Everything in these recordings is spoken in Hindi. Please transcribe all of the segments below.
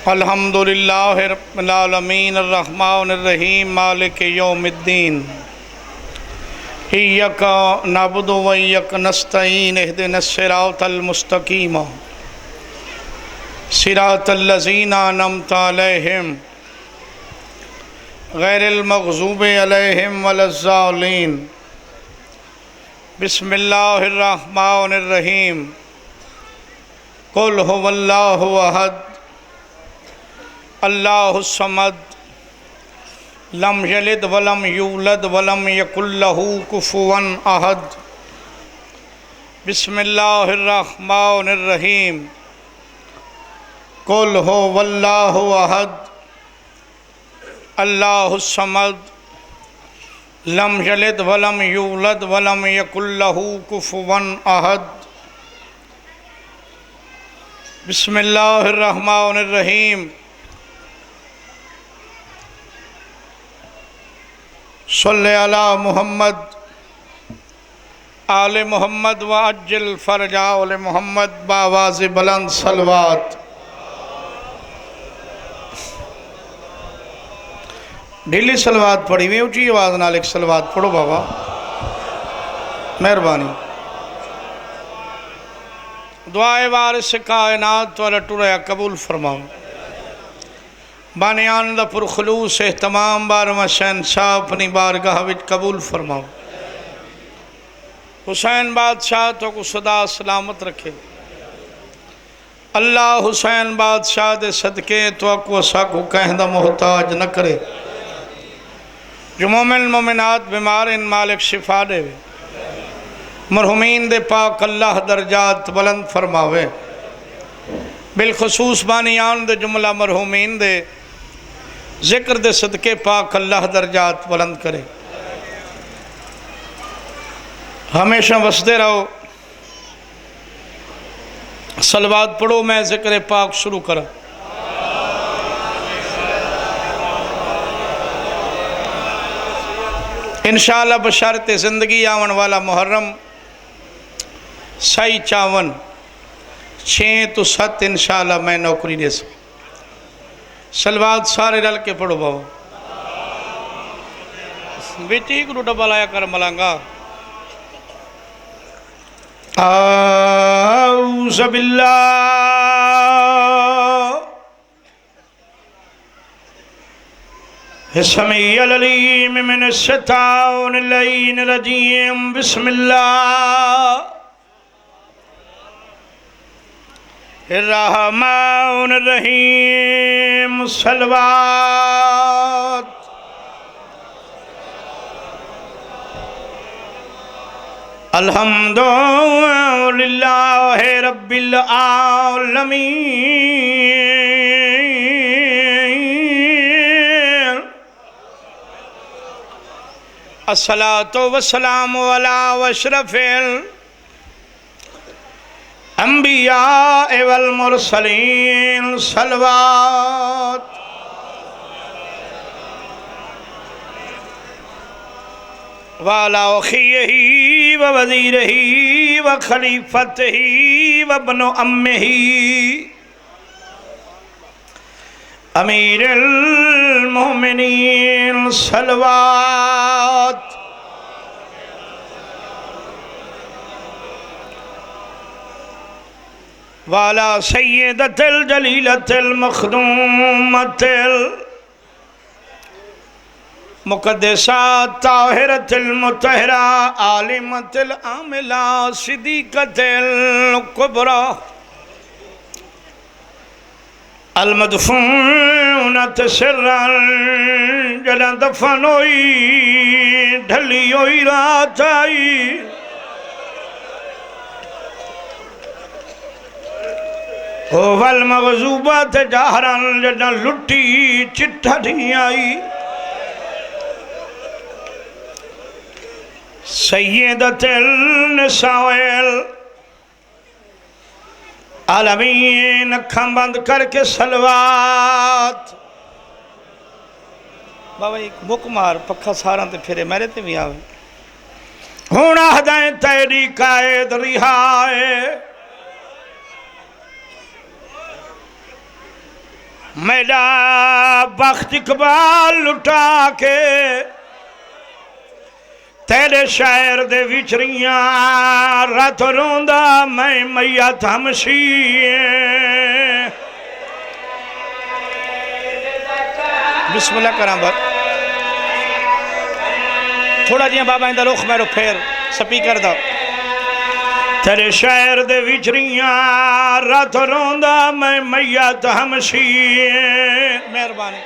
अल्हम्दुलिल्लाहि रब्बिल आलमीन अर्रहमानिर रहीम मालिक यौमिद्दीन इय्याका नअबुदु व इय्याका नस्तईन इहदिनस सिरातल मुस्तकीम सिरातल लज़ीना अनअमता अलैहिम गैरिल मग़ज़ूबि अलैहिम वलज़्ज़ालिन। बिस्मिल्लाहिर रहमानिर रहीम। कुल हुवल्लाहु अहद अल्लाहुस समद लम यलिद वलम यूलद वलम यकुल लहू कुफुवन अहद। बिस्मिल्लाहिर रहमानिर रहीम। कुल हुवल्लाहु अहद अल्लाहुस समद लम यलिद वलम यूलद वलम यकुल लहू कुफुवन अहद। बिस्मिल्लाहिर रहमानिर रहीम। सल्ले अला मुहम्मद आले मुहम्मद व अज्जिल फरजा आले मुहम्मद बावाज़ बुलंद सलवात। ढीली सलवात पढ़ी हुई, ऊँची आवाज़ नाल एक सलवात पढ़ो बाबा, मेहरबानी। दुआए वारिस कायनात वाला टुरया कबूल फरमाओ। बानियान दा पुरखलूस एहतमाम बारहवां शहंशाह अपनी बारगाह विच कबूल फरमाओ। हुसैन बादशाह तो को सदा सलामत रखे। अल्लाह हुसैन बादशाह दे सदके तो को साकू कहंदा मोहताज न करे। जो मोमिन मोमिनात बीमार इन मालिक शिफा देवे। मरहुमीन दे पाक अल्लाह दर्जात बुलंद फरमावे। बिलखसूस बानियान दे जुमला मरहुमीन दे जिक्र दे सदके पाक अल्लाह दर्जात बुलंद करे। हमेशा वसदे रहो। सलवात पढ़ो, मैं जिक्र पाक शुरू करा। इंशाअल्लाह बशर्ते ज़िंदगी आवन वाला मुहर्रम सही 54 6 तो 7 इंशाअल्लाह मैं नौकरी दे सकूँ। सलवात सारे रल के पढ़ो बाबा। बेटी को डब्बा लाया कर मलांगा। आऊज़ बिल्लाहि समीअल अलीम मिनश शैतानिर रजीम। बिस्मिल्लाहिर्रहमानिर रहीम। सलवात। अल्हम्दुलिल्लाहि रब्बिल आलमीन। अस्सलातु वस्सलामु अला अशरफिल अंबिया वल मुरसलीन। सलवात। वाला अखीही व वज़ीरही व खलीफतही व इब्नु अम्मिही अमीरुल मोमिनीन। सलवात। वाला सय्यदतिल जलीलतिल मखदूमतिल मुक़द्दसा ताहिरतिल मुतहरा आलिमतिल आमिला सिद्दीक़तिल कुबरा अल मदफूनत सिर्रन। जड़ा दफन होई ढली होई रात आई। ओ वल मग़ज़ूबत जहरन। जड़ा लुटी चिट्ठा दी आई। सय्यदतिल निसाइल आलमीन। अखां बंद करके सलवात। बाबा एक मुक मार पक्खा सारा ते फिरे मेरे ते भी आवे। हुण आखदां तेरी कायद रिहाए मेरा बख्त इकबाल लुटा के तेरे शहर दे विचरियां रात रोंदा मैं मैया थमसी बिस्मिल्लाह करा बस थोड़ा जिया बाबा इंदा रुख मेरो फेर स्पीकर दा तेरे शहर दे विचरियां रात रोंदा मैं मैया थमसी मेहरबानी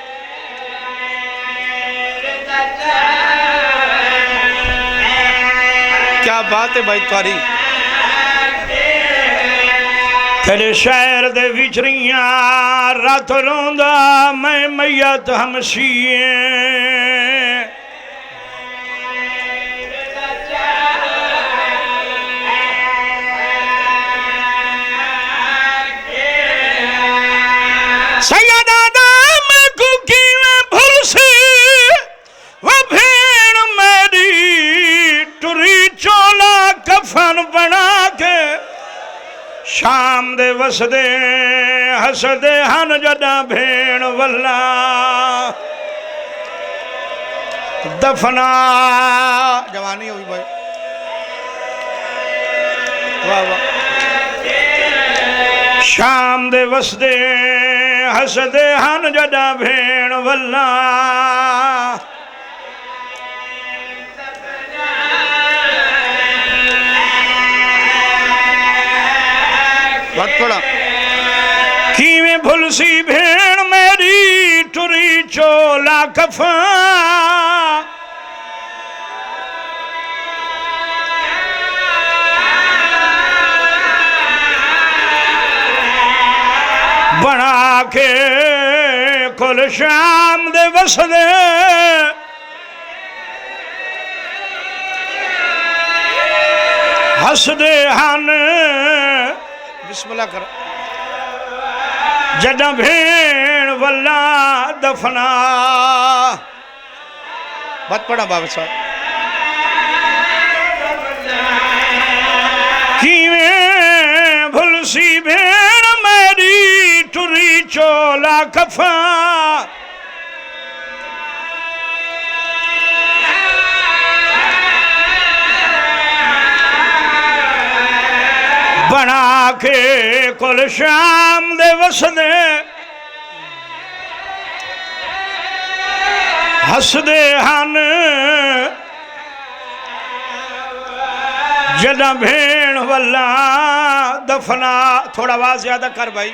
क्या बात है भाई तुम्हारी तेरे शहर दे विचरियां रात रोंदा मैं मैया थमसी शाम दे वसदे हसदे हन जदा भेण वल्ला दफना जवानी हुई भाई वाह वाह शाम दे वसदे हसदे हन जदा भेण वल्ला किवें भुलसी भेण मेरी टुरी चोला कफा बना के कुल शाम दे वसदे हसदे हन बिस्मिल्लाह कर जदा भेण वल्ला दफना बात पढ़ा बाबा साहब किवें भुलसी भेण मेरी टुरी चोला कफा बना के कुल शाम दे वसदे हसदे हन जदा भेण वल्ला दफना थोड़ा आवाज ज्यादा कर भाई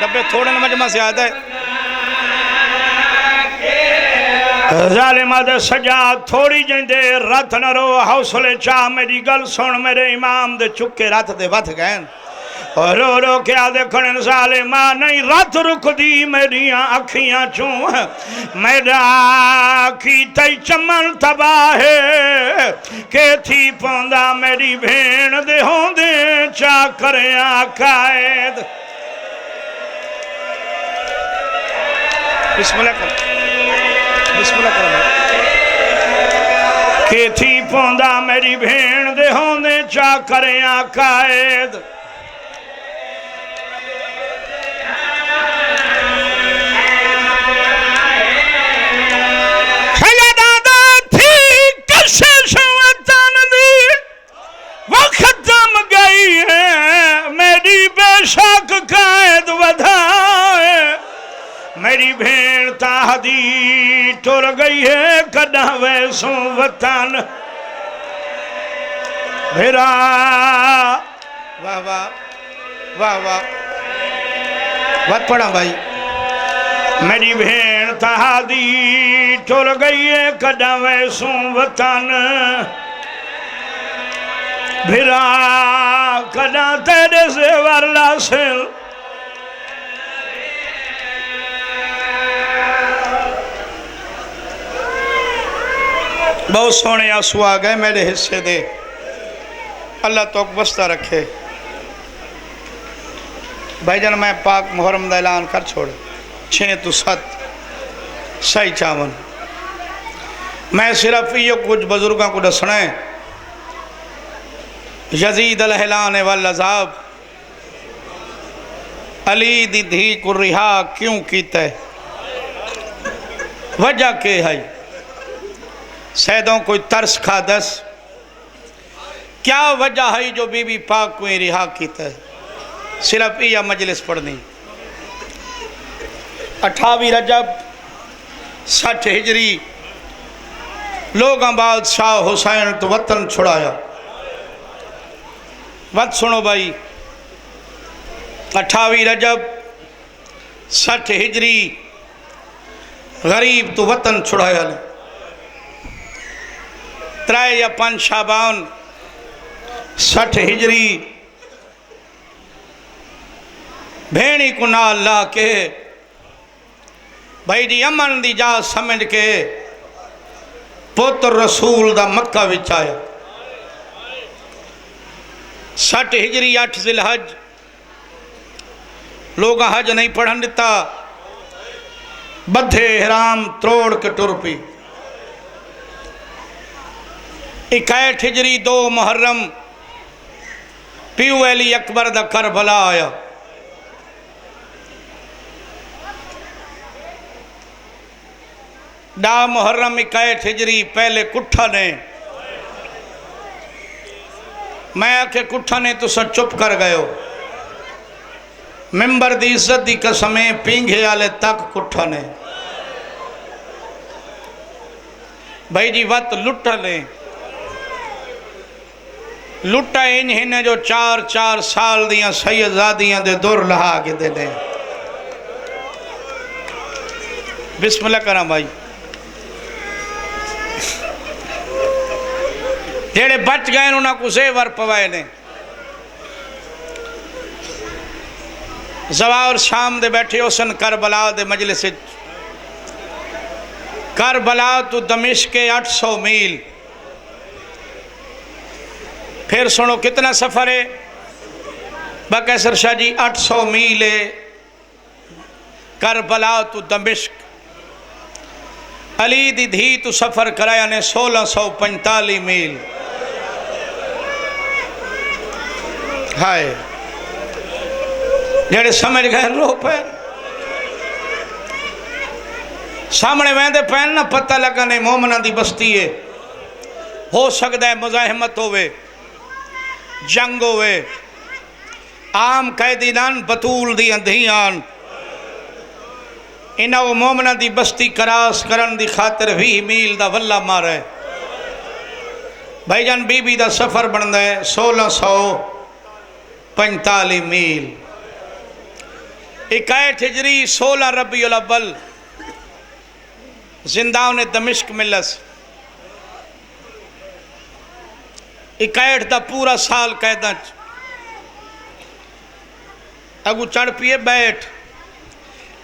डब्बे थोड़े न मजमा ज्यादा है जालिमा दे सजा थोड़ी जिंदे रथ न रो हौसले चा मेरी गल सुन मेरे इमाम दे चुके रथ दे वथ गए रो रो क्या देखण जालिमा नहीं रथ रुकदी मेरिया अखियां चू मेरा की तई चमन तबाहे के थी पौंदा मेरी भेण दे होंदे चा करया कायद बिस्मिल्लाह कर के थी पौंदा मेरी भेण दे होंदे चा करया कायद वखतम गई है मेरी बेशक कायद वधाए मेरी भेण ताहदी टुर गई है कदा वैसो वतन भेरा वाह वाह वाह वाह बात पढ़ा भाई मेरी भेण ताहदी टुर गई है कदा वैसो वतन भेरा कदा तेरे से वरला से बहुत सोने आंसू आ गए मेरे हिस्से दे अल्लाह तो बसता रखे भाईजान मैं पाक मुहर्रम का ऐलान कर छोड़ 6 तो 7 सही चावन मैं सिर्फ ये कुछ बुजुर्गों को दसना है यजीद अल-हिलान वल अज़ाब अली दी धी को रिहा क्यों कीता है, वजह के है? सैदों कोई तरस खा दस, क्या वजह है जो बीबी पाक को रिहा कीता है? सिर्फ यह मजलिस पढ़नी। 28 रजब 60 हिजरी लोग बादशाह हुसैन तो वतन छुड़ाया। मत सुनो भाई, 28 रजब 60 हिजरी गरीब तो वतन छुड़ाया। 3 या 5 शाबान 60 हिजरी भेणी को नाल ला के भाई जी अमन दी जा समझ के पुत्र रसूल दा मक्का विच आया। 60 हिजरी 8 जिलहज लोग हज नहीं पढ़न दिता, बद्धे हराम त्रोड़ के टुर पी। 61 हिजरी 2 मुहर्रम पीऊ अली अकबर दा करबला आया। डा मुहर्रम 61 हिजरी पहले कुठा ने, मैं आखे कुठा ने तो सब चुप कर गयो। मिंबर दी इज्जत दी कसमें पींघे आले तक कुठा ने भाई जी वत लुटा ने लुटा इन जो 4-4 साल दियां सैयदादियां दे दुर लहा के देने। बिस्मिल्लाह करा भाई, जेड़े बच गए उन्होंने को जेवर पवाए ने। जवार शाम दे बैठे उसन करबला दे मजलिस। करबला तो दमिश्क के 800 मील। फिर सुनो कितना सफ़र है बकैसर शाह जी, 800 मील है करबला तो दमिश्क। अली दी धी तो सफ़र कराया ने 1645 मील। हाय जेड़े समझ गए रो पे सामने वहदे पैन ना पता लगा नहीं मोमना दी बस्ती है। हो सकता है मुजाहिमत होवे, जंग होवे, आम कैदी नान बतूल दी अंधियान इन्हें वो मोमना दी बस्ती करास करन दी खातिर 20 मील दा वल्ला मारे। भाईजान बीबी दा सफ़र बनता है 1645 मील। 61 हिजरी 16 रबीउल अव्वल जिंदा ने दमिश्क मिलस। 61 दा पूरा साल कैद अगू चढ़ पिए बैठ।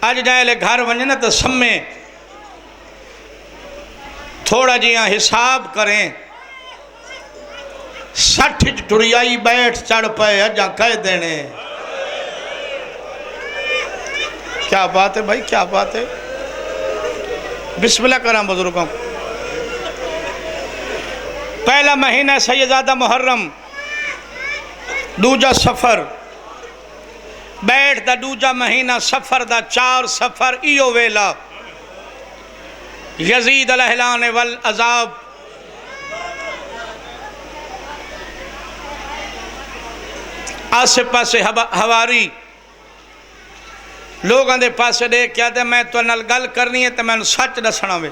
अज जाए घर वंजन तो सम्मे थोड़ा जिहा हिसाब करें 60 टुरियाई बैठ चढ़ पे अजा कह देने। क्या बात है भाई, क्या बात है। बिस्मिल्लाह करा बुजुर्गों। पहला महीना सैयदादा मुहर्रम, दूजा सफ़र बैठ दा दूजा महीना सफ़र दा 4 सफ़र इो वेला यजीद अलहलान वल अजाब। आसे पासे हवारी लोगों के पास दे क्या दे मैं तो नाल गल करनी है तो मैं सच दसना वे।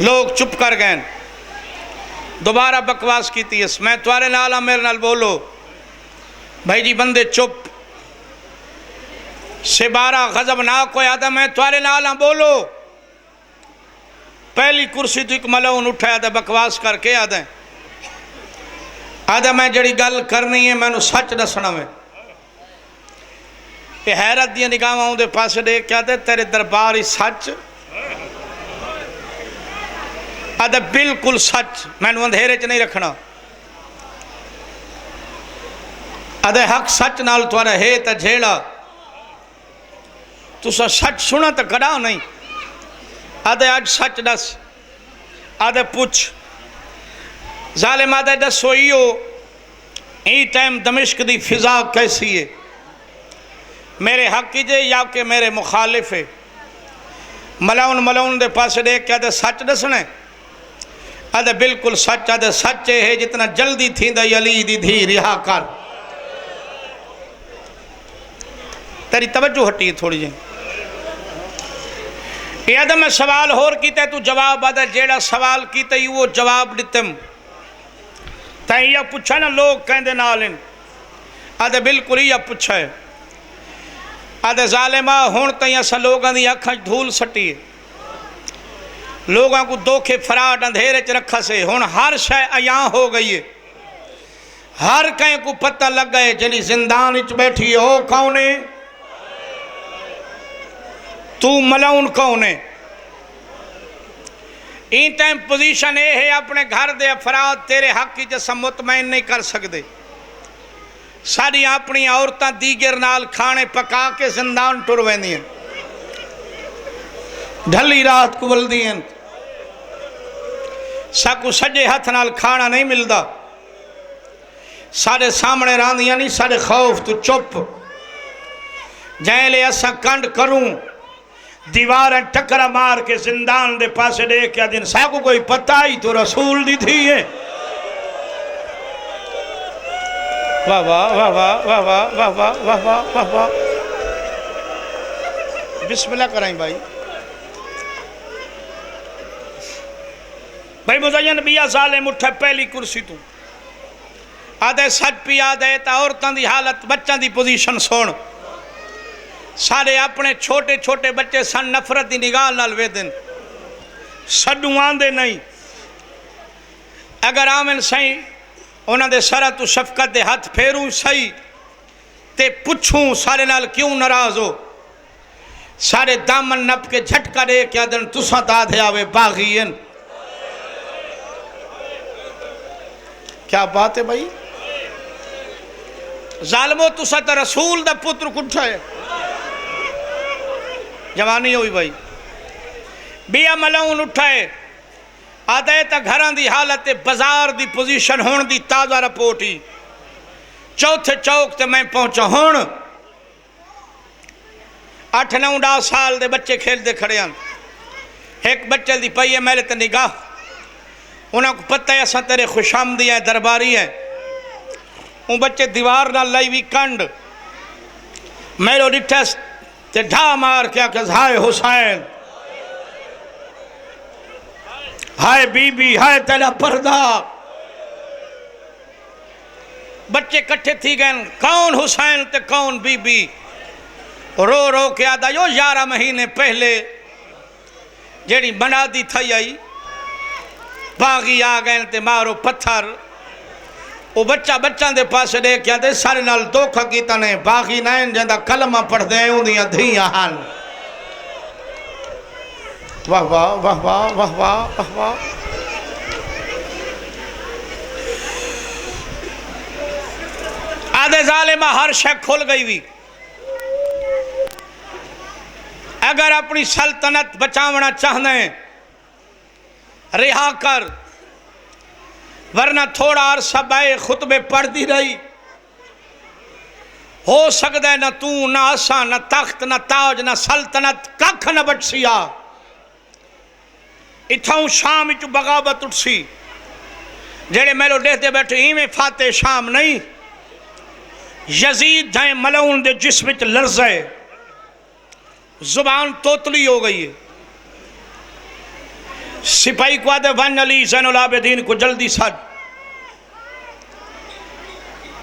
लोग चुप कर गए, दोबारा बकवास की थी। मैं तुम्हारे नाल आ, मेरे नाल बोलो। भाई जी बंदे चुप से 12 गजब ना कोई आदा मैं तुम्हारे नाल आ, बोलो। पहली कुर्सी तो एक मलून उठाया था बकवास करके आदा मैं जड़ी गल करनी है मैनू सच दसना वे। हैरत दी निगाहां उहदे पास दे क्या दे तेरे दरबार ही सच आदा बिल्कुल सच, मैनू अंधेरे च नहीं रखना। आदे हक सच नाल तुहारा है तो झेड़ा तुसा सच सुना तो कड़ा नहीं। आदे अज सच दस। आदे पुछ जालिम आदे दसो इो ई टाइम दमिश्क दी फिजा कैसी है, मेरे हक जे या कि मेरे मुखालिफ है। मलाउन दे पास देख के आदे सच दसने, आदे बिल्कुल सच, आदे सच है जितना जल्दी थी अली दी धी रिहा कर। तेरी तवज्जो हटी थोड़ी जी। याद मैं सवाल होर किया तू जवाब आदे जेड़ा सवाल किया वो जवाब दितम। तैं यह पूछा ना लोग कहते नाल आदे बिल्कुल ही पूछा है। आदे जालिमा हुण तई अस लोगों की अखा धूल सटी, लोगों को धोखे फराड अंधेरे च रखा से। हुण हर शय अया हो गई है, हर कहीं को पता लग गए जड़ी जिंदान विच बैठी हो कौन है, तू मलाउन कौन है। इन टाइम पोजीशन ये है अपने घर दे अफराद तेरे हक च मुतमैन नहीं कर सकते। सारी अपनी औरतां दीगर नाल खाने पका के जिंदान टुर वेंदियां, ढली रात को बलदियां, साकू सजे हथ नाल खाना नहीं मिलता, सारे सामने रांदियां नहीं, सारे खौफ तू चुप। जैले असा कंड करूं दीवार टकरा मार के जिंदान दे पासे देख के दिन साकू कोई पता ही तो रसूल दी थी है। वाह वाह वाह वाह वाह वाह वाह वाह वाह वाह वाह। बिस्मिल्लाह कराई भाई। भाई मुज़य्यन बिया साले मुठे पहली कुर्सी तू आदे सच पी आदे तो औरतों की हालत बच्चों की पोजीशन सुन। सारे अपने छोटे छोटे बच्चे सन नफरत की निगाह नाल वेदन, सडू आंदे नहीं। अगर आवन सही उन्होंने सरा तू शफकत दे हाथ फेरूं सही ते पुछूं सारे नाल क्यों नाराज हो, सारे दामन नप के झटका दे के आदन तुसा दादे आवे बागीन। क्या बात है भाई, जालमो तुसा तो रसूल दा पुत्र कुठा है। जवानी हुई भाई बिया मलाउन उठाए आदे तो घर की हालत बाजार की पोजीशन होने की ताज़ा रिपोर्ट ही। चौथे चौक ते मैं पहुंचा हूँ 8-9 साल के बच्चे खेलते खड़े हैं। एक बच्चे की पई है मेरे ते निगाह, उन्होंने पता है असा तेरे खुशामदी है दरबारी है। वो बच्चे दीवार ना लाई भी कंड मेरो डिठा ते ढा मार के आके हाय हुसैन, हाय बीबी, हाय तेरा पर्दा। बच्चे कट्ठे थी गए, कौन हुसैन ते कौन बीबी। रो रो के आदा यो 11 महीने पहले जेड़ी बना दी थी आई, बागी आ गए ते मारो पत्थर। वो बच्चा बच्चा दे पास दे के आदे सारे नाल धोखा कीता ने, बागी नैन जंदा कलमा पढ़दे उंदियां धीयां हन। वाह वाह वाह वाह वाह वाह वाह वाह। आदे जालिमा हर शय खुल गई भी। अगर अपनी सल्तनत बचावना चाहते रिहा कर, वरना थोड़ा अरसा बाए खुतबे पढ़ती रही। हो सकता है न तू न आसा न तख्त न ताज न सल्तनत कख न बचसिया। इथों शाम च बगावत उठसी, जेड़े मेलो देखते बैठे इवें फाते शाम नहीं। यजीद जाए मलाउन दे जिस्म च लर्ज़े, जुबान तोतली हो गई है। सिपाही को आदे वन अली ज़ैनुल आबिदीन को जल्दी सद।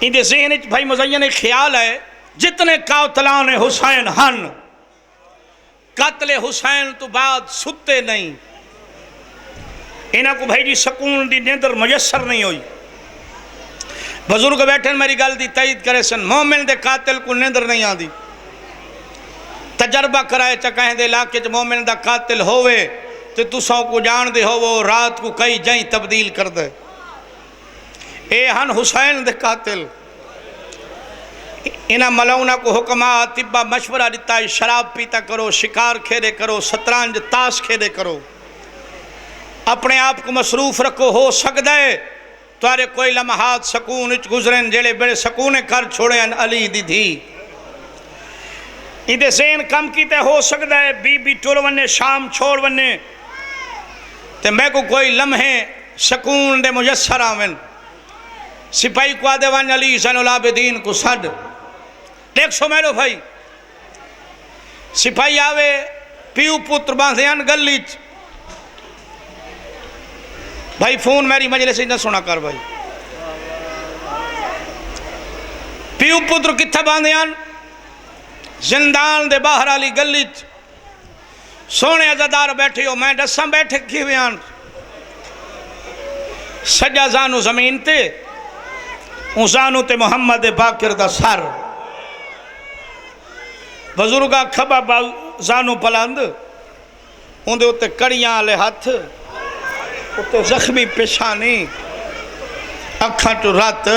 इनके ज़हन भाई मुज़य्यन ख्याल है जितने कातलान हुसैन हन, कत्ले हुसैन तो बाद सुते नहीं। इन्हों को भाई जी सकून की नींदर मुयसर नहीं हुई। बुजुर्ग बैठे मेरी गल की तईद करे सन, मोमिन दे कातिल को नींदर नहीं आती। तजर्बा कराए च कहें इलाके च मोमिन दा कातिल होवे तो तुसां को जानते होवो रात को कई जई तब्दील कर दे। ए हन हुसैन दे कातिल। इन्हें मलाउना को हुक्मा तिब्बा मशवरा दिता है, शराब पीता करो, शिकार खेदे करो, शतरंज ताश खेदे करो, अपने आप को मसरूफ रखो। हो सकता है तुआरे कोई लम्हात सकून विच गुजरन जेड़े बड़े सकून कर छोड़े अली दी धी इदे सेन कम कीते हो सकता है बीबी टुर वने शाम छोड़ वने ते मैं को कोई लम्हे सकून दे मुयसर आवन सिपाही को आदे वन अली ज़ैनुल आबिदीन को सद देख सो मेरो भाई सिपाही आवे पीऊ पुत्र बांधे गली भाई फोन मेरी मजलिस न सुना कर भाई पीऊ पुत्र कित्थे बांधे जिंदान दे बाहर वाली गली सोने अजादार बैठे हो मैं दसा बैठे कि सजा जानू जमीन ते जानू ते मुहम्मद बाकिर दा सर बजुर्गा खबा जानू पलंद उन्दे उत्ते कड़ियां वाले हाथ उत्ते जख्मी पेशानी अखा टू रत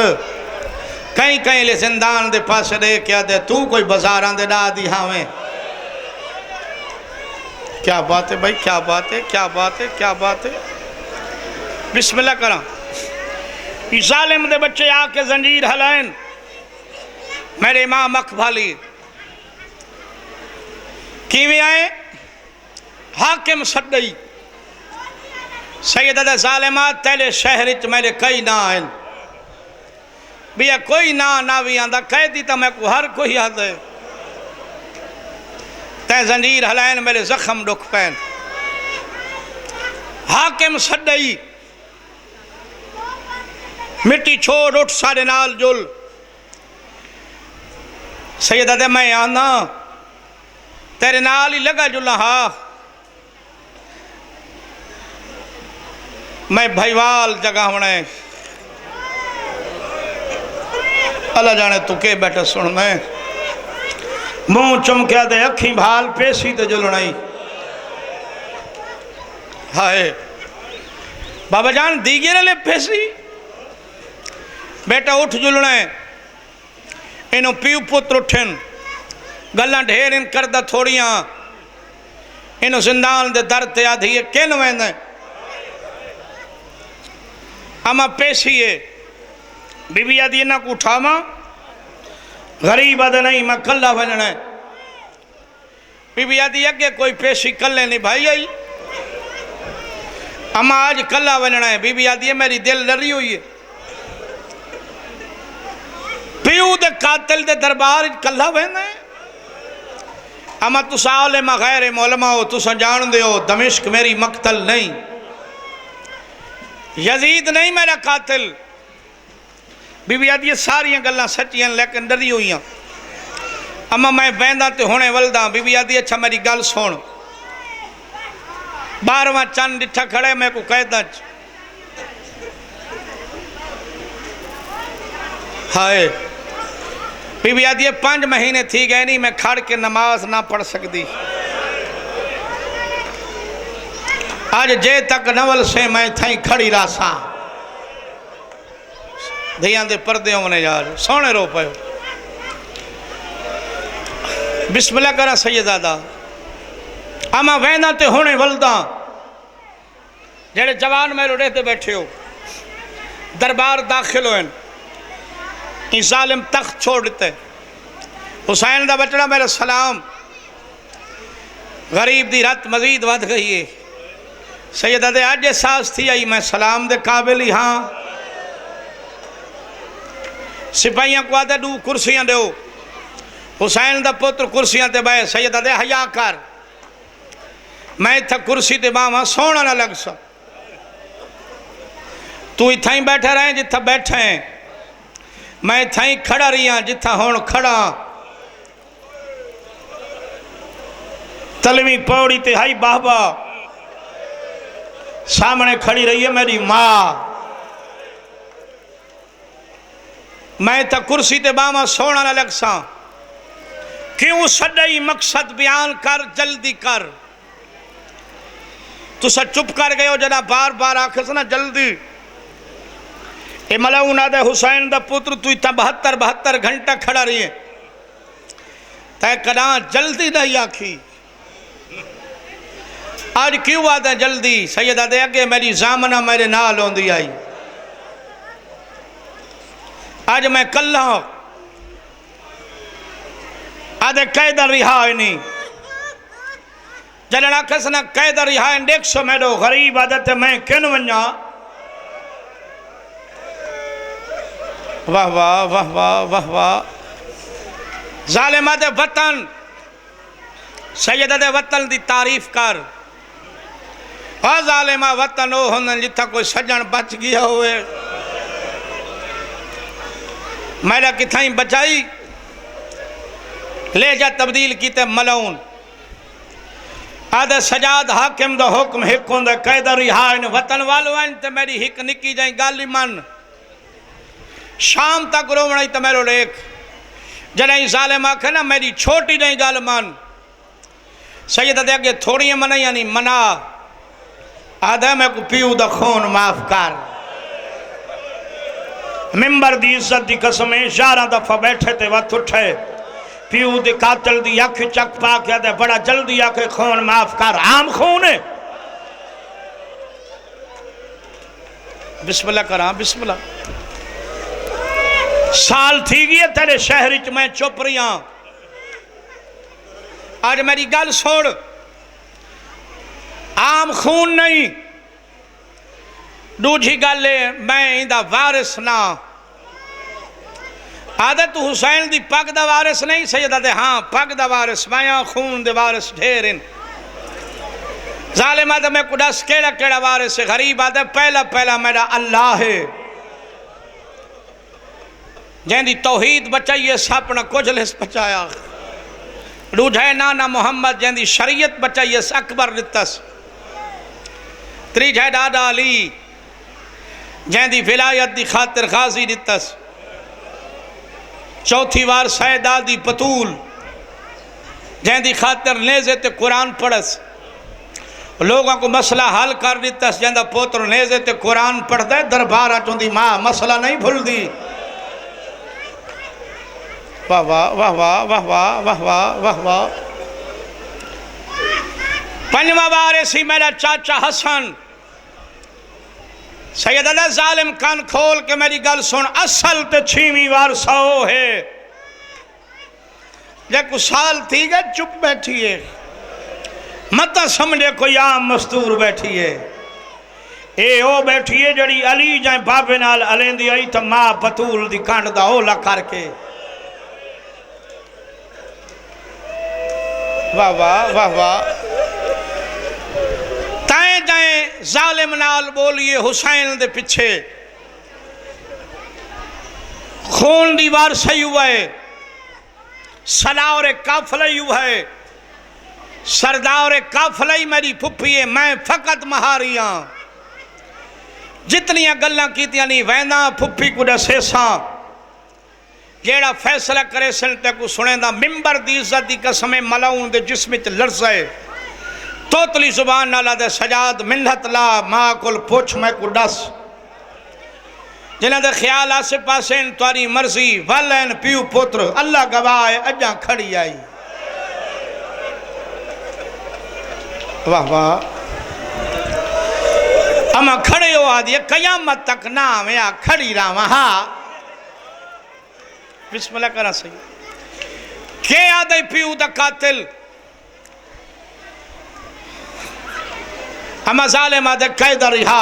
कई कई ले जिंदान दे पास दे क्या दे तू कोई बाजारां दे डा दी हावें क्या बात है भाई क्या बात है क्या बात है क्या बात है बिस्मिल्लाह करा जालिम दे बच्चे आके जंजीर हलाइन मेरे इमाम अकबाली किवें आए हाकिम सदई सैयद जालिमात तेरे शहर च मेरे कई ना आए भैया कोई ना भी आंदा कह दी तो मैं को हर कोई याद है तै जंजीर हलाइन मेरे जख्म दुख पैन हाकिम सदई मिट्टी छोड़ उठ सारे नाल जुल सैयद दे मैं आना तेरे नाल ही लगा जुला हा मैं भाईवाल जगह होना है अल्लाह जाने तू के बैठे सुन मैं मुंह चमकिया दे अखी भाल पेशी ते जुलनाई हाय बाबा जान दीगे ले पेशी बेटा उठ जुलना है इन्हों पीऊ पुत्र उठन गल्लां ढेर इन करदा थोड़ियां इन्हों जिंदान दे दर ते आधी किन वेंदा अमा पेशिए बीबी आदि इन्हों को उठावा गरीब आदि नहीं मैं कला बनना है बीबी आदि अगे कोई पेशी कले नहीं भाई आई अमा आज कला बनना है बीबी आदि मेरी दिल डरी हुई है पीऊ दे कातिल दे दरबार कला बहना है अमा तुसा उलेमा गैर मौलमा हो तुसा जान दे हो दमिश्क मेरी मकतल नहीं यजीद नहीं मेरा कातिल बीबी आदि सारिया गल्लां सच्चियां लेकिन डरी हुई अमा मैं बहदा तो हुणे वलदा बीबी आदि अच्छा मेरी गल सुन 12वां चंद डिठा खड़े मैं को कहदा हाय बीबी आदि 5 महीने थी गए नहीं मैं खड़ के नमाज ना पढ़ सकती आज जे तक नवल से मैं थी खड़ी रासा धियां दे पर्दे होने यार सोने रो पायो बिस्मिल्लाह करा सैयदादा अमा वहना ते होने वलदा जेड़े जवान मेरे उड़े ते बैठे हो दरबार दाखिल हो जालिम तख्त छोड़ देते हुसैन दा बचड़ा मेरा सलाम गरीब दी रत मजीद वध गई है सैयदा दे अज एहसास थी आई मैं सलाम दे काबिल ही हाँ सिपाहियों को आदे 2 कुर्सियां दो हुसैन दा पुत्र कुर्सियां ते बह सैयदा दे हया कर मैं इत्थे कुर्सी ते बावा सोना ना लग सा तू इत्थे ही बैठा रहे जिथे बैठे मैं इत्थे ही खड़ा रही हाँ जिथा हुण खड़ा तलवी पौड़ी ते हाई बाबा सामने खड़ी रही है मेरी माँ मैं तो कुर्सी ते बामा सोना ना लग सा क्यों सदई मकसद बयान कर जल्दी कर तुसा चुप कर गए हो जना बार बार आखिर ना जल्दी ए मला उन्हें हुसैन दा पुत्र तू इतना 72 घंटा खड़ा रही है तय कदा जल्दी नहीं आखी आज क्यों आता जल्दी सैयदा दे अगे मेरी जामना मेरे नाल आंदी आई अज मैं कल्ला आदे कैद रिहा नहीं जॾहिं आखिसि न कैद रिहा 100 मेडो ग़रीब आदत मैं किन वञा। वाह वाह वाह वाह वाह वाह। ज़ालिमा दे वतन सैयद दे वतन दी तारीफ कर। हाँ ज़ालिमा वतन ओ हुन जिथा कोई सजन बच गया हुए मेरा किथाई बचाई ले जा तब्दील कीते मलऊन आदे सजाद हाकिम दा हुक्म हिक होंदा कैद रिहा वतन वालो आइन ते मेरी हिक निकी जाई गाली मन शाम तक रोवण तो मेरो लेख जॾहिं ज़ालिम आखे ना मेरी छोटी जाई गाल मान सैयद दे अगे थोड़ी मना यानी मना आदे मैं को पीऊ दा खून माफ कर। मिंबर दी इज्जत दी कसम 11 दफा बैठे ते वत उठे पीऊ दे कातिल दी अख चक पा के दे बड़ा जल्दी आके खून माफ कर आम खून है। बिस्मिल्लाह करा बिस्मिल्लाह। साल थी गई तेरे शहर च मैं चुप रही हाँ। आज मेरी गल सुन आम खून नहीं दूजी गल मैं इंदा वारिस ना आदत हुसैन दी पग दा वारिस नहीं सैयदा दे हाँ पग दा वारिस मैं खून दे वारिस ढेर इन। ज़ालिमा दे मैं को दस केड़ा केड़ा वारिस है गरीब आदे पहला पहला मेरा अल्लाह है जैंदी तौहीद बचाइए सपना कुजलिस बचाया। दूजे नाना मोहम्मद जैंदी शरीयत बचाइए अकबर दितस। त्रीजे डाडा अली जैंदी विलायत दी खातिर गाजी दितस। चौथी बार सैदादी पतूल जैंदी खातिर नेज़े ते कुरान पढ़स लोगों को मसला हल कर दितस। जैंदा पोत्र नेज़े ते कुरान पढ़दा दरबार चुंदी माँ मसला नहीं भूलदी। वाह वाह वाह वाह वाह वाह वाह वाह वाह वाह। पंजवा वारिस मेरा चाचा हसन सैयद अला ज़ालिम कान खोल के मेरी गल सुन असल ते 6वीं वारिस है जे कुछ साल थी गए चुप बैठिए मत समझे कोई आम मस्तूर बैठिए ए ओ बैठिए जड़ी अली जाए बाबे नाल अलेंदी आई तो माँ बतूल दी कंड दा ओला करके। वाह वाह वाह वाह। ताए जाए ज़ालिम नाल बोलिए हुसैन दे पिछे खून दी वार सही हुआ है सलाउर काफला ही हुआ है सरदार काफला ही मेरी फुफी है मैं फकत महारियां जितनियां गल्लां कीतियां नहीं वैना फुफी को दसे सा जेड़ा फैसला करे सन ते को सुनेंदा मिंबर दी इज्जत दी कसम मलाउन दे जिस्म च लर्ज़े तोतली जुबान नाला दे सजाद मिन्नत ला मां कोल पुछ मैं को दस जिन्हां दे ख्याल आसे पासे तुआरी मर्जी वलन पीऊ पुत्र अल्लाह गवाह है अजा खड़ी आई। वाह वाह। अमा खड़े हो आदि कयामत तक नाम या खड़ी रावा हाँ बिस्मिल्लाह करा सही के आदे पीऊ दा कातिल अमा ज़ालिम आदे कैद रिहा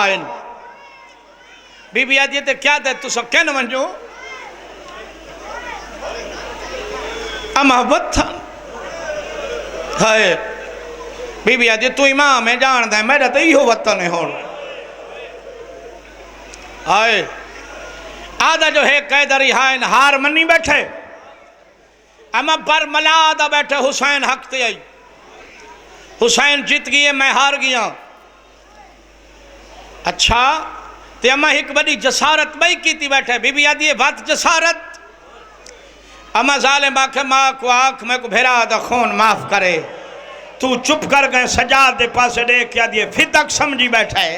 बीबी आदि ते क्या दे तुस कैन वंजो अमा वतन है बीबी आदि तू इमाम में जान दे मेरा तो इहो वतन है हुन हाय आधा जो है कैद रिहा हार मनी बैठे अमा पर मलादा बैठे हुसैन हक ते आई हुसैन जीत गए मैं हार गया। अच्छा ते अमा एक बड़ी जसारत बई की बैठे बीबी आदि बात जसारत अमा ज़ालिम आखे माँ को आख मैं को भेरा दा खून माफ करे तू चुप कर गए सजाद दे पासे देख क्या दिए फिर तक समझी बैठा है।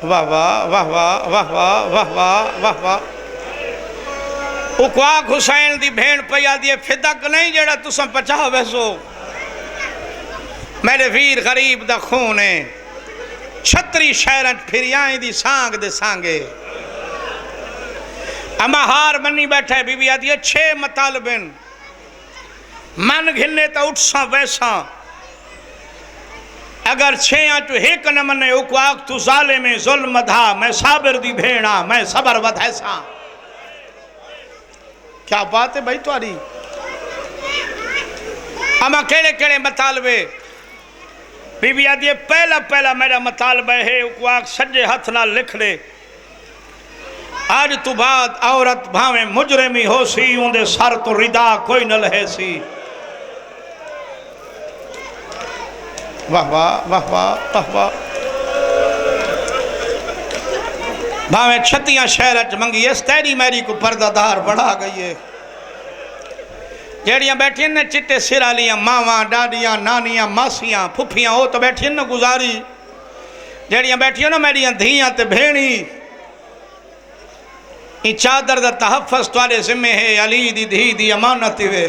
वाह वाह वाह वाह वाह वाह वाह वाह वाह वाह। उकवाक हुसैन दी भेड़ पया दिए फिदक नहीं जेड़ा तुसा पचा वैसो मेरे वीर गरीब दा खून है छतरी शहर फिर आई दी सांग दे सांगे अमा हार मनी बैठे। बीबी आदि 6 मतालबन मन घिने तो उठसा वैसा, अगर 6 चो एक न मने उकवाक तू जाले में जुल्म धा, मैं साबिर दी भेणा मैं सबर वधैसा। क्या बात है भाई तुम्हारी। अमा केड़े केड़े मतालबे। बीबी आदि पहला पहला मेरा मतालबा है उकवाक सज्जे हाथ नाल लिख ले, आज तू बाद औरत भावे मुजरिमी हो सी, उनके सर तो रिदा कोई न लहे सी। वाह वाह वाह वाह वाह वाह। भावे 36 शहर च मंगी तेरी मेरी को पर्दादार बढ़ा गई है। जड़ियाँ बैठिया ने चिट्टे सिर वालियाँ मावां डाडियाँ नानियाँ मासियाँ फुफियाँ, वो तो बैठिया न गुजारी। जड़ियाँ बैठिया ना मेरिया धियाँ ते भेणी, ई चादर दा तहफ़्फ़ुज़ तुहाडे ज़िम्मे है, अली दी धी दी अमानत वे।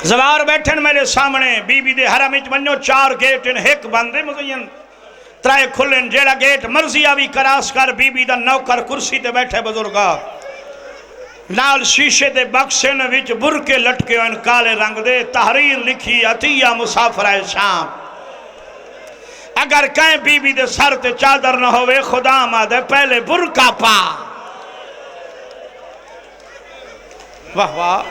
ज़वार बैठन मेरे सामने, बीबी दे हरम विच वञो 4 गेट इन, एक बंद मुज़य्यन 3 खुलन, जेड़ा गेट मर्जी आवी करास कर। बीबी दा नौकर कुर्सी ते बैठे बुजुर्गा, नाल शीशे दे बक्से न विच बुरके लटके होन काले रंग दे, तहरीर लिखी अतिया मुसाफिर शाम। अगर कहीं बीबी दे सर ते चादर न होवे, खुदा मादे पहले बुरका पा। वाह वाह।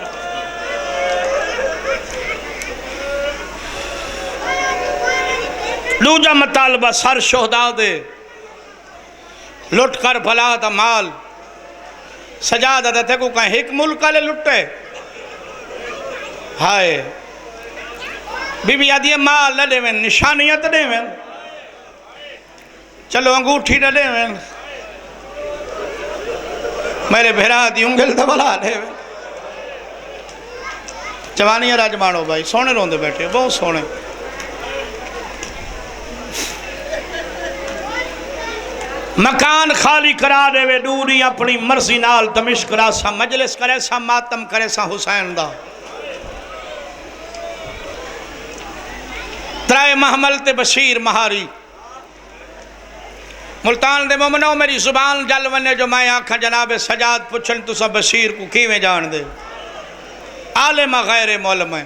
दूजा मतालबा सर शोहदा दे, लुट कर भला दा माल सजा दा को कहीं एक मुल्क वाले लुटे। हाय बीबी आदि माल न देवें, निशानियां तो देवें, चलो अंगूठी न देवें, मेरे भेरा दी उंगल दबला देवें। जवानियां राजमानो भाई सोने रोंदे बैठे, बहुत सोने। मकान खाली करा देवे, दूरी अपनी मर्जी नाल दमिश्क रासा मजलिस करे सा, मातम करे सा हुसैन दा। 3 महमल ते बशीर महारी। मुल्तान दे मोमनो मेरी जुबान जल वने जो मैं आखा जनाब सजाद पुछन तुसा बशीर को किवें जान दे। आलिम गैर मौलम है।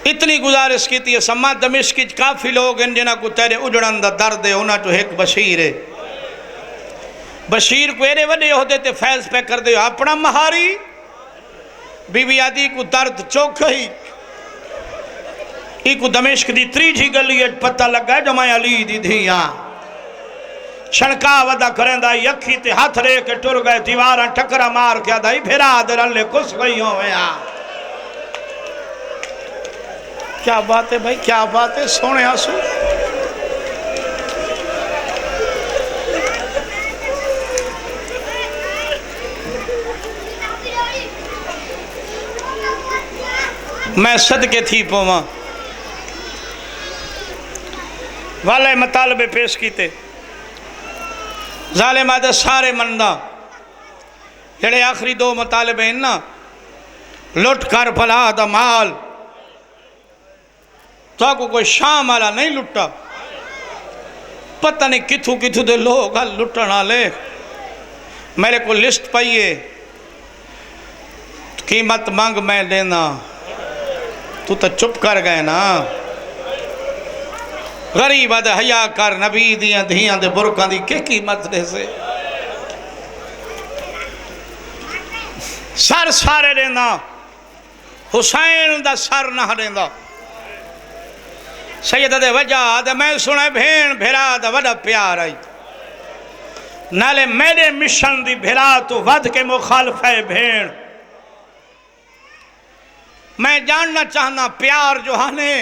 इतनी गुजारिश की थी सम्मा दमिश्क काफ़ी लोग हैं जिन्हों को तेरे उजड़न का दर्द है, उन्होंने चो एक बशीर है। बशीर को एरे वड्डे होते ते फैज़ पे कर दे अपना महारी। बीबी आदि को दर्द चौक ही को दमिश्क की 3 गली पता लगा जो मैं अली दी धी हाँ। छणका वदा करेंदा अखी ते हाथ रे के टुर गए, दीवार टकरा मार के आदा फिरा दे रले कुछ गई हो। क्या बात है भाई, क्या बात है। सोने आंसू मैं सदके थी पोवा वाले मतालबे पेश किते। जालिमा दे सारे मनदा जेड़े आखिरी 2 मतालबे ना, लुट कर भला दा माल, तो को कोई शाम वाला नहीं लुटा, पता नहीं किथू किथू दे लोग लुटन वाले। मेरे को लिस्ट पाइए, कीमत मंग मैं देना, तू तो चुप कर गए ना। गरीब अद हया कर, नबी दिया धियां दे बुरकां दी के कीमत दे से। सर सारे देना, हुसैन दा सर ना देना। सैयद दे वजह दे मैं सुने भेण भेरा दा वड़ा प्यार आई, नाले मेरे मिशन दी भेरा तू वध के मुखालफ है भेण। मैं जानना चाहना प्यार जो हाने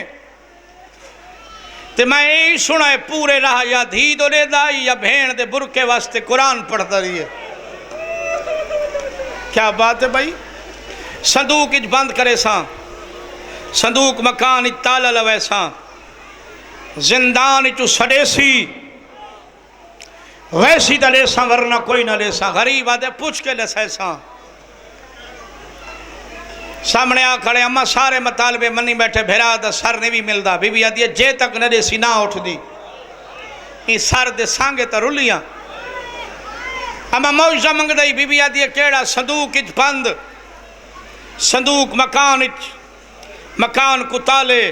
ते मैं यही सुना है पूरे रहा, या धी दो देदा या भेण दे बुरके वास्ते कुरान पढ़ता रही है। क्या बात है भाई। संदूक इच बंद करे सा, संदूक मकान इच ताला लवे सा, जिंदान इचू सडेसी वैसी तो ले सा, वरना कोई ना ले सा। गरीब आदे पूछ के ले सा। सामने आ खड़े अम्मा सारे मतालबे मनी बैठे, भेरा दा सर नहीं भी मिलता। बीबी आदि जे तक न देसी ना उठदी, ई सर दे सांगे तो रुलियां अमा मौजा मंगदई बीबी आदि केड़ा संदूक इच बंद संदूक मकान इच मकान कुताले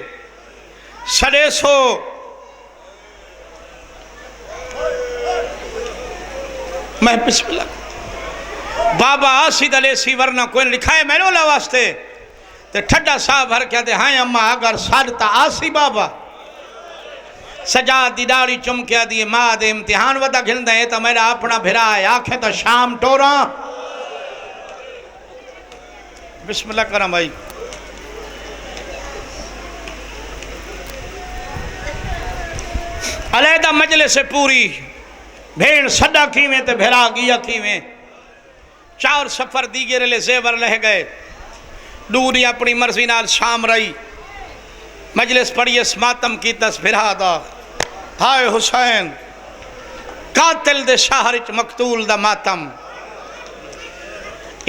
सड़े सो मैं बिस्मिल्लाह बाबा आसी दले सी वरना कोई लिखाए मैंने ला वास्ते ते ठड्डा साहब भर क्या दे हाँ अम्मा अगर साधता आसी बाबा सजाद दी दाढ़ी चुमकिया दिए माँ दे इम्तिहान वदा खिलदा है तो मेरा अपना भिरा है आखे तो शाम टोरा बिस्मिल्लाह करा भाई अलहदा मजले से पूरी भेड़ सदा खीवें ते भिरा गिया खीवें चार सफर दीगे रले जेवर लह गए दूरी अपनी मर्जी नाल शाम रही मजलिस पढ़िए मातम की तस भिरा दा हाय हुसैन कातिल दे शहर च मकतूल दा मातम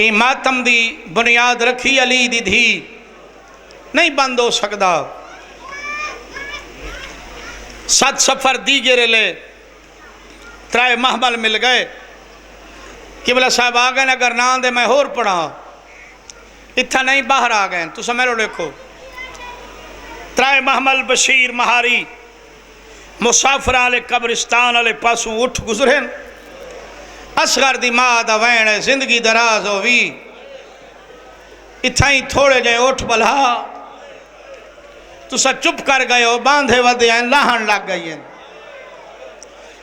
ये मातम दी बुनियाद रखी अली दी धी नहीं बंद हो सकता सत सफर दीगे रले त्राए महमल मिल गए किबला साहब आ गए अगर ना दे मैं होर पढ़ा इतना नहीं बाहर आ गए तुम मेरे देखो त्राए महमल बशीर महारी मुसाफिर आले कब्रिस्तान आले पासों उठ गुजरे असगर दी माँ दा वैन है जिंदगी दराज हो भी इतना ही थोड़े जे उठ बला तुसा चुप कर गए हो बांधे वधे हैं लाहन लग गई हैं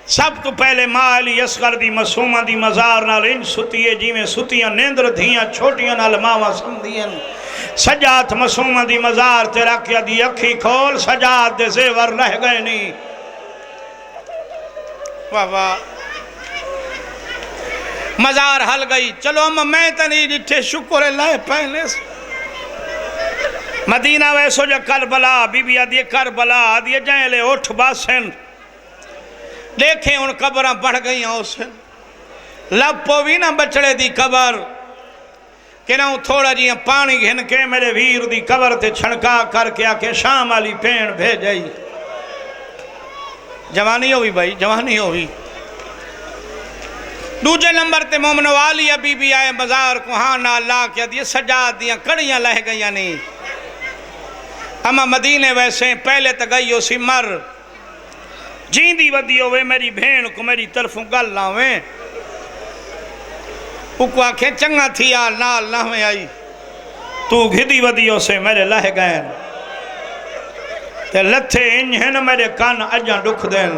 सब तो पहले माँ अली असगर दी मसूमा दी मजार नाल इंज सुतीए जिमें सुतियां नेंद्र धियां छोटियां नाल मावा समझियन सजात मसूमा दी मजार ते रखिया दी अखी खोल सजात दे जेवर रह गए नहीं वाह वाह मजार हल गई चलो अम्मा मैं तो नहीं डिठे शुक्र लाए पहले से मदीना वैसो जो करबला बीबी आदि करबला आदि जाए उठ बासन देखे हूँ कबर बढ़ गई उस लपो भी ना बचड़े दी कबर कि ना थोड़ा जी पानी घिन के मेरे वीर दी कबर ते छणका करके आके शाम वाली भेण भेजाई जवानी होगी भाई जवानी होगी दूजे नंबर ते मोमन वाली बीबी आए बाजार को हाँ ना ला के दिए सजा दिया कड़ियां लह गई नहीं अमा मदीने वैसे पहले तो गई उसी मर जींदी वदी होवे मेरी भेण को मेरी तरफों गल लावे उको आखे चंगा थी आ नाल नावे आई तू घिदी वदियो से मेरे लह गए ते लथे इंजन मेरे कान अजा दुख देन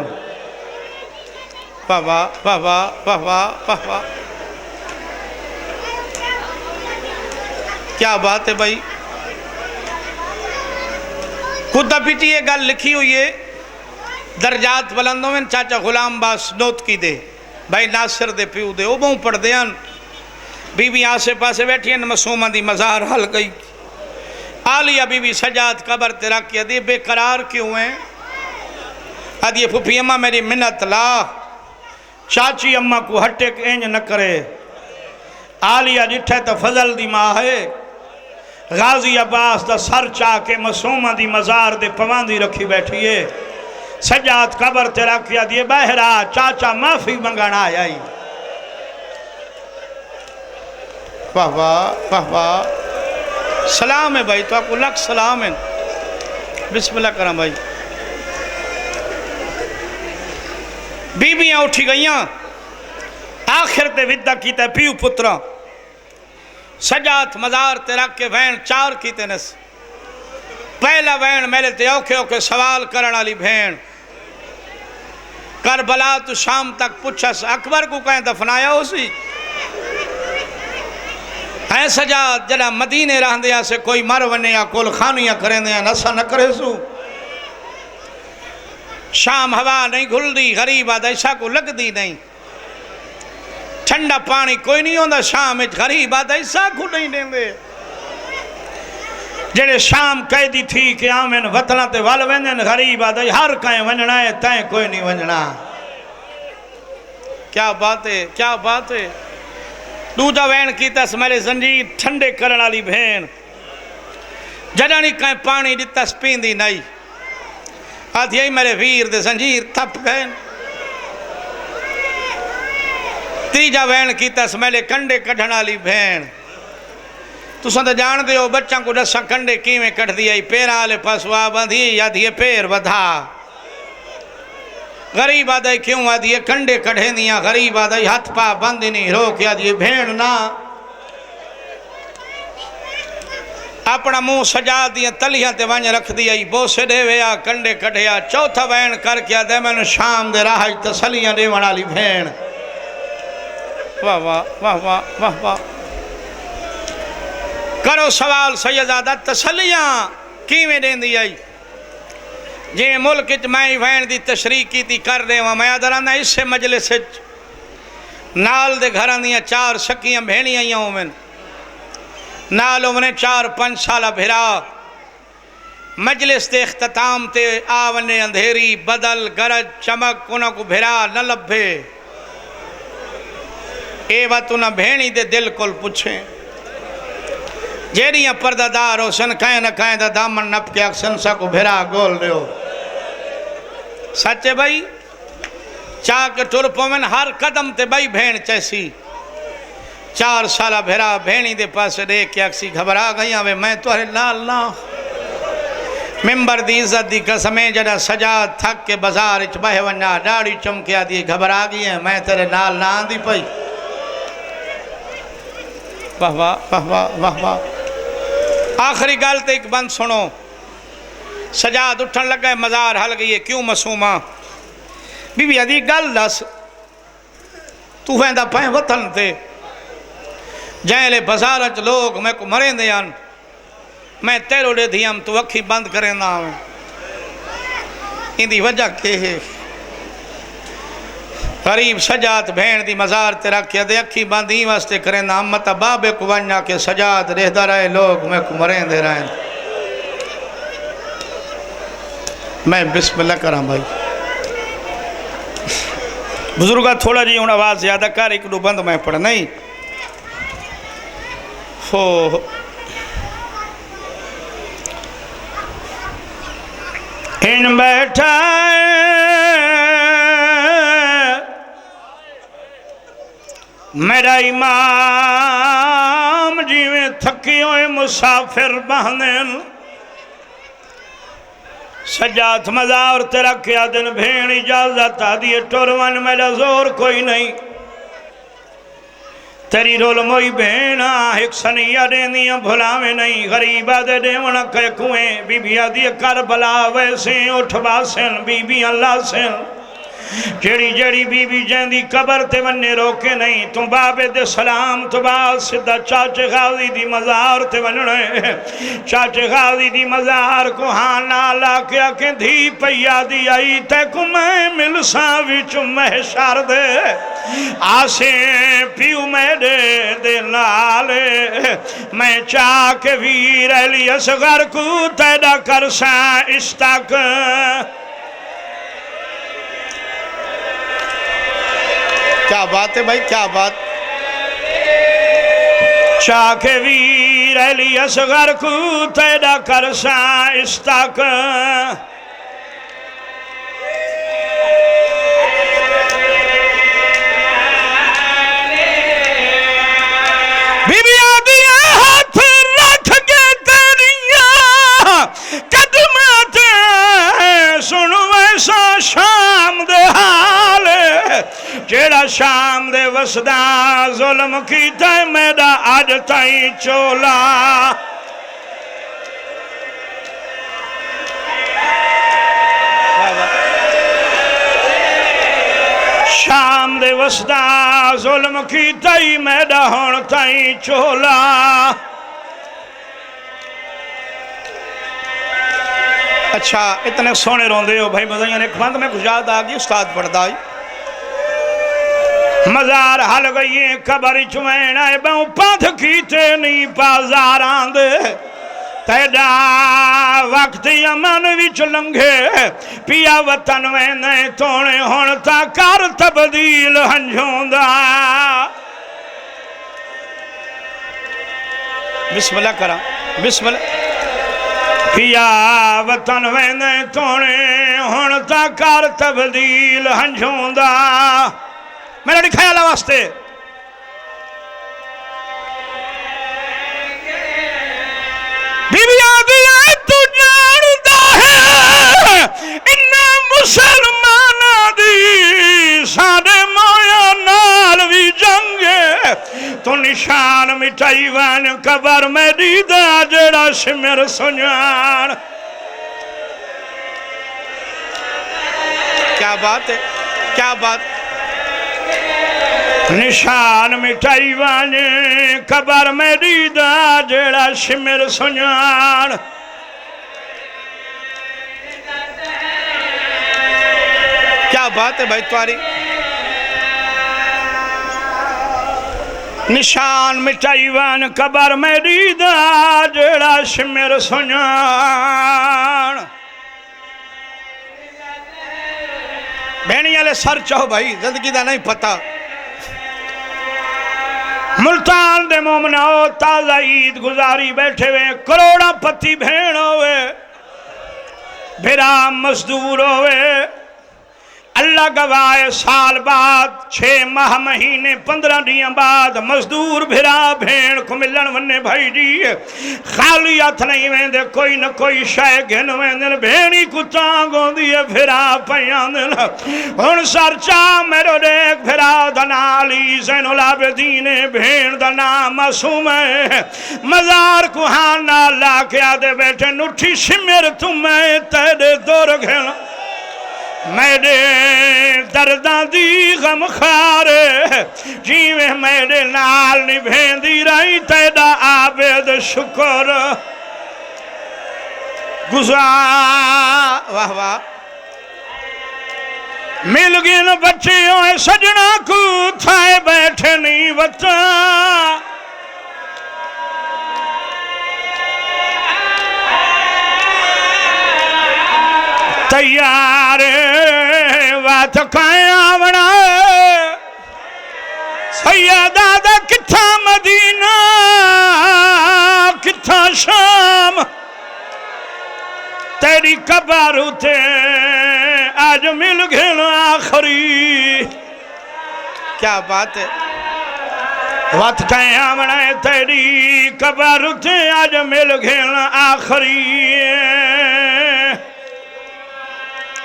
बाबा बाबा बाबा बाबा क्या बात है भाई खुद पीटी ये गल लिखी हुई है दर्जात बुलंदों में चाचा गुलाम बास नोत की दे भाई नासिर दे प्यू दे वो बहु पढ़ते हैं बीबी आसे पासे बैठी हैं मसूमा दी मजार हल गई आलिया बीबी सजाद कबर ते रख के बेकरार क्यों है आदि फुफी अम्मा मेरी मिन्नत ला चाची अम्मा को हटे इंज न करे आलिया डिठे तो फजल दी माँ है गाजी अब्बास दा सर चा के मसूमा दी मजार दे पवांदी रखी बैठी है सजाद कबर ते रखिया दिए बहरा चाचा माफी मंगण आया वाह वाह वाह वाह सलाम है भाई तो आपको लख सलाम है बिस्मिल्लाह करा भाई बीबियां उठी गई आखिर ते विदा की पीऊ पुत्रा सजात मजार ते रख के वैन चार की नस पहला वैन मेरे ते औखे औखे सवाल करने वाली भेण करबला तू शाम तक पुछस अकबर को कहीं दफनाया उसी है सजात जरा मदीने रहंदे से कोई मर वने या कोल खानियां करेंदे नशा न करे सू शाम हवा नहीं घुलदी गरीब आद ऐसा को लगदी नहीं ठंडा पानी कोई नहीं होता शाम गरीब आद ऐसा को नहीं देंदे जेड़े शाम कैदी थी कि आमेन वतना ते वल वंजन गरीब आद हर कहीं वंजना है तैं कोई नहीं वंजना क्या बात है क्या बात है दूजा वैन की तस मेरे जंजीर ठंडे करने वाली भेण जडनी कहीं पानी दितस पींदी नहीं आधी मेरे वीर दे जंजीर थप गए तीजा वैन की तस मेले कंडे कढ़ण वाली भेण तुसां तो जानते हो बच्चा को दसा कंडे किवें कढ़दी आई पैरां वाले पास वाह बंधी आधी पैर वधा गरीब आदि क्यों आदि कंडे कढ़ेंदियां गरीब आदि हाथ पा बंद नहीं रोक आदि भेण ना अपना मुंह सजा दिया तलियां ते वंज रख दी आई बोसे दे वे आ कंडे कढ़िया चौथा वैन करके आदे मैंने शाम दे राह तसलियां देवण वाली भेण वाह वाह वाह वाह वाह वाह करो सवाल सैयदादा तसलियां किवें देंदी आई जिवें मुल्क च मैं वैन की तशरीह की कर देवां मैं आदराना इसे मजलिस नाल दे घरां दियां 4 शकियां भेणियां आईयां होवन नाल उन्हें 4-5 साल भिरा मजलिस के इख्तिताम ते आवने अंधेरी बदल गरज चमक उनको भिरा न लभे ये बात उन्हें भेणी दे दिल को पुछे जेड़ियां पर्दादार हो सन कहें न कहें दा दामन नप के अक्सन सा को भिरा गोल रहो सच्चे भाई चाक टुर पवन हर कदम ते भाई भेण चैसी 4 साल भिरा भेणी दे पास देख के अक्सी घबरा गई वे मैं तुहरे नाल ना मिंबर दी इज्जत दी कसमें जड़ा सजा थक के बाजार च बह वना दाढ़ी चमकिया दी घबरा गई है मैं तेरे नाल ना आंदी पई वाह वाह वाह वाह वाह वाह आखिरी गल तो एक बंद सुनो सजाद उठन लगा मजार हल गई है क्यों मसूमा बीबी आदि गल दस तू वेंदा पै वतन ते जैले बाजार च लोग मैं को मरेंदे आन मैं तेरो दे दियम तू अखी बंद करेंदा इंदी वजह के है गरीब सजात भेण दी मजार ते रखिया दे अखी बंद ई वास्ते करेंदा मत बाबे को वन्ना के सजात रहदा रहे लोग मैं को मरेंदे रहे मैं बिस्मिल्लाह करा भाई बुजुर्गा थोड़ा जी हूँ आवाज़ ज़्यादा कर एक दो बंद मैं पढ़ नहीं हो इन बैठा मेरा इमाम जिवें थकी होए मुसाफिर बहने सजात मजार तेरा क्या दिन भेण इजाजत आदि टुरवन मेरा जोर कोई नहीं तेरी रोल मोई भेणा एक सनिया देनिया भुलावे नहीं गरीबा दे देवण के कुएं बीबिया दी कर भला वैसे उठ बासन बीबी अल्लाह से जेड़ी जेड़ी बीबी जैंदी कबर ते वन्ने रोके नहीं तू बाबे दे सलाम तो बाद सीधा चाचे गाजी दी मजार ते वन्ने चाचे गाजी दी मजार को हाँ ना ला के आके धी पैया दी आई ते को मैं मिलसा विच महशर दे आसे पियू मेरे दे नाले मैं चाह के वीर अली असगर को तैदा करसा इश्तक क्या बात है भाई क्या बात चाके वीर अली असगर को तैदा करसा इश्तक बीबिया दिया हाथ रख के तेरिया कदमां ते सुन वैसा शाम दे हाल जेड़ा शाम दे वसदा जुल्म कीता मेरा अज ताई चोला शाम दे वसदा जुल्म कीता मेरा हुण ताई चोला अच्छा इतने सोने रोंदे हो भाई बधाइयां ने खंड में कुछ याद आ गई उस्ताद पढ़दा मजार हल गई कबर चुमैन आए बहु पथ कीते नहीं बाजार आंदे तेरा वक्त अमन विच लंघे पिया वतन में नहीं तोने हुण ता कर तब्दील हंझोंदा बिस्मिल्लाह करा बिस्मिल्लाह पिया वतन में नहीं तोने हुण ता कर तब्दील हंझोंदा मेरा ख्याल वास्ते निशान मिटाई वन कबर मेरी दा जेड़ा सिमर सुजान। क्या बात है, क्या बात। निशान मिटाई वन कबर मेरी दा जेड़ा सिमर सुजान। क्या बात है भाई तुम्हारी। निशान मिटाई वन कबर मेरी दा जेड़ा सिमर सुजान। भेणी वाले सर चाहो भाई, जिंदगी का नहीं पता। मुल्तान दे मोमनाओ ताजा ईद गुजारी बैठे हुए करोड़ा पति भेण होवे भेरा मजदूर होवे। अल्लाह गवाए साल बाद 6 माह महीने 15 दिन बाद मजदूर भिरा भेड़ को मिलन वने भाई जी खाली हथ नहीं वेंदे कोई न कोई शय घिन वेंदे भेड़ी कुत्ता गोंदी है फिरा पयां हुण सरचा मेरो देख फिरा दनाली ज़ैनुल आबिदीन भेड़ दा नाम मासूम है मजार कुहाना ला के आदे बैठे नुठी सिमर तुम्हें तेरे दौर घेन मेरे दर्दां दी गम खार जिवें मेरे नाल निभेंदी रही तेरा आबद शुक्र गुज़ार। वाह वाह। मिल गए न बच्चे होए सजना को थाए बैठे नहीं बच्चा तैयार बात कायमना सैयदा दा किथा मदीना किथा शाम तेरी कबर उते आज मिल गए आखरी। क्या बात है। बात कायमना तेरी कबर उते आज मिल गए आखरी।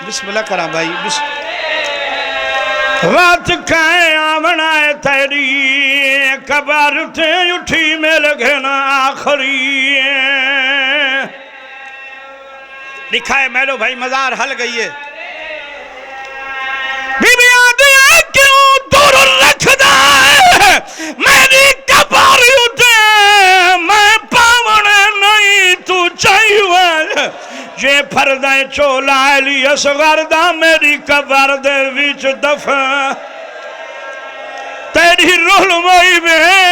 बिस्मिल्लाह करा भाई बात कायमना तेरी कबर उठे उठी मिल घेना आखरी। लिखा है मेलो भाई मजार हल गई है। बीबियां दिया क्यों दूर रखदा है मेरी कबर उठे मैं पावन नहीं तू चाहिए जे फरदा चोला ली असगर दा मेरी कबर दे विच दफा तेरी रुलमई में